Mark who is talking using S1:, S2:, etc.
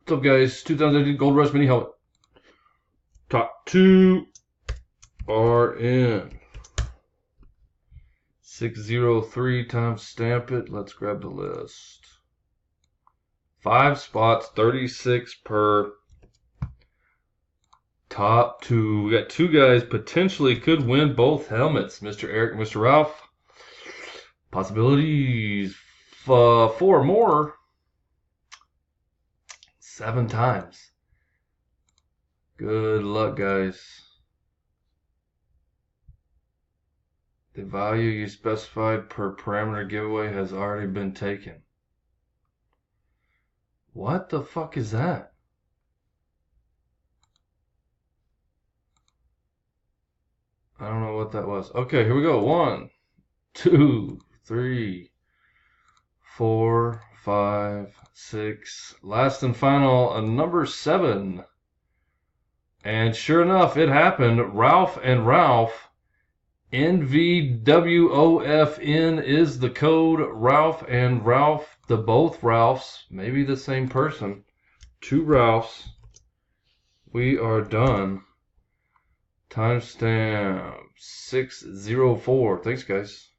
S1: What's up, guys? 2018 Gold Rush Mini Helmet. Top 2 are in. 603 times stamp it. Let's grab the list. 5 spots, 36 per. Top 2. We got 2 guys potentially could win both helmets. Mr. Eric and Mr. Ralph. Possibilities. 4 more. 7 times. Good luck, guys. The value you specified per parameter giveaway has already been taken. What the fuck is that? I don't know what that was. Okay, here we go. 1, 2, 3, 4, 5, 6. Last and final, number 7. And sure enough, it happened. Ralph and Ralph. NVWOFN is the code. Ralph and Ralph, the both Ralphs, maybe the same person. 2 Ralphs. We are done. Timestamp 604. Thanks, guys.